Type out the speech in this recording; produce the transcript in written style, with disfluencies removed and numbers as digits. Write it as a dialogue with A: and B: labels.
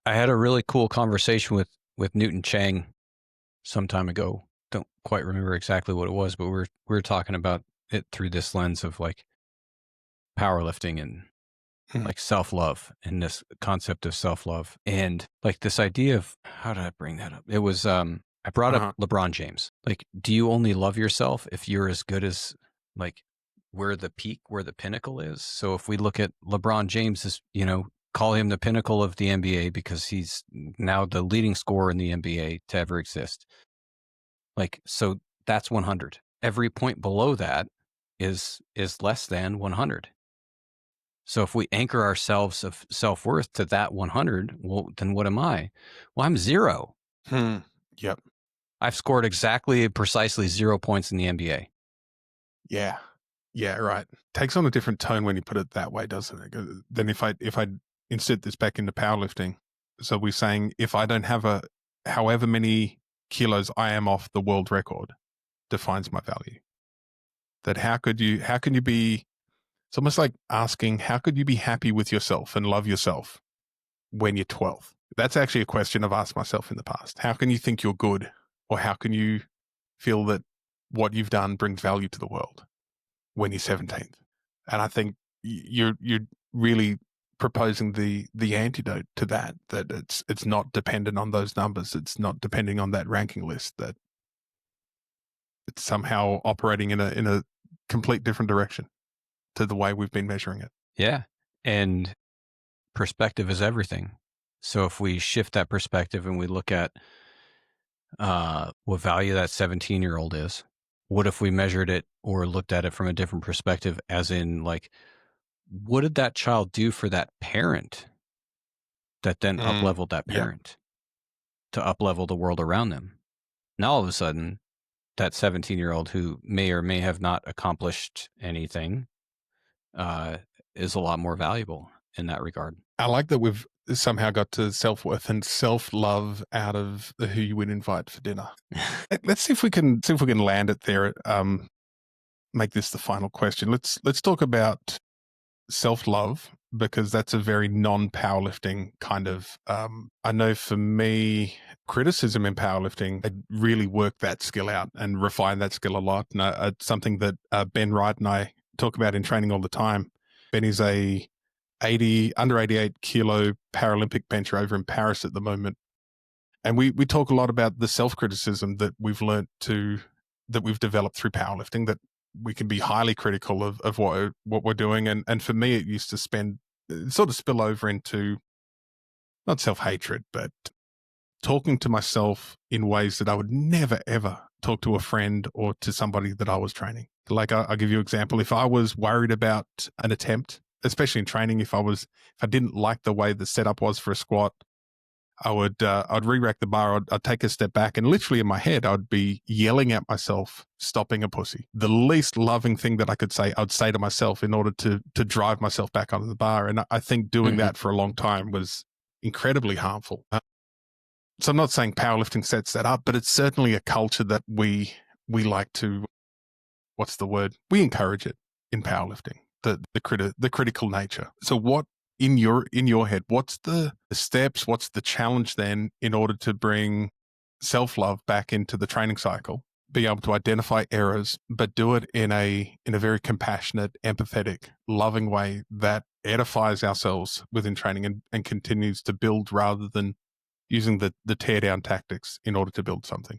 A: I had a really cool conversation with Newton Chang some time ago. Don't quite remember exactly what it was, but we were talking about it through this lens of like powerlifting and
B: Mhm.
A: like self-love and this concept of self-love and like this idea of how did I bring that up? It was I brought up
B: Uh-huh.
A: LeBron James. Like, do you only love yourself if you're as good as like where the peak, where the pinnacle is? So if we look at LeBron James as, call him the pinnacle of the NBA because he's now the leading scorer in the NBA to ever exist. Like, so that's 100. Every point below that is less than 100. So if we anchor ourselves of self-worth to that 100, well, then what am I? Well, I'm 0.
B: Hmm. Yep.
A: I've scored precisely 0 points in the NBA.
B: Yeah. Yeah, right. Takes on a different tone when you put it that way, doesn't it? 'Cause then if I insert this back into powerlifting, so we're saying if I don't have however many kilos I am off the world record defines my value. That how can you be, it's almost like asking, how could you be happy with yourself and love yourself when you're 12? That's actually a question I've asked myself in the past. How can you think you're good? Or how can you feel that what you've done brings value to the world when you're 17th? And I think you're really proposing the antidote to that, that it's not dependent on those numbers. It's not depending on that ranking list, that it's somehow operating in a complete different direction to the way we've been measuring it.
A: Yeah. And perspective is everything. So if we shift that perspective and we look at what value that 17-year-old is, what if we measured it or looked at it from a different perspective, as in like, what did that child do for that parent that then
B: Mm.
A: up-leveled that
B: Yep.
A: parent to up-level the world around them? Now all of a sudden, that 17-year-old who may or may have not accomplished anything uh, is a lot more valuable in that regard.
B: I like that we've somehow got to self-worth and self-love out of the who you would invite for dinner. Let's see if we can land it there. Make this the final question. Let's talk about self-love, because that's a very non-powerlifting kind of. I know for me, criticism in powerlifting, I really work that skill out and refine that skill a lot. And it's something that Ben Wright and I talk about in training all the time. Ben is a under 88 kilo Paralympic bencher over in Paris at the moment. And we talk a lot about the self-criticism that that we've developed through powerlifting, that we can be highly critical of what we're doing. And for me, it used to sort of spill over into not self-hatred, but talking to myself in ways that I would never, ever talk to a friend or to somebody that I was training. Like I'll give you an example. If I was worried about an attempt, especially in training, if I didn't like the way the setup was for a squat, I'd re-rack the bar. I'd take a step back, and literally in my head, I'd be yelling at myself, stopping a pussy. The least loving thing that I could say, I'd say to myself in order to drive myself back onto the bar. And I think doing
A: Mhm.
B: that for a long time was incredibly harmful. So I'm not saying powerlifting sets that up, but it's certainly a culture that we like to, what's the word? We encourage it in powerlifting, the critical nature. So what in your head, what's the steps, what's the challenge then in order to bring self-love back into the training cycle, be able to identify errors, but do it in a very compassionate, empathetic, loving way that edifies ourselves within training and continues to build rather than using the tear down tactics in order to build something?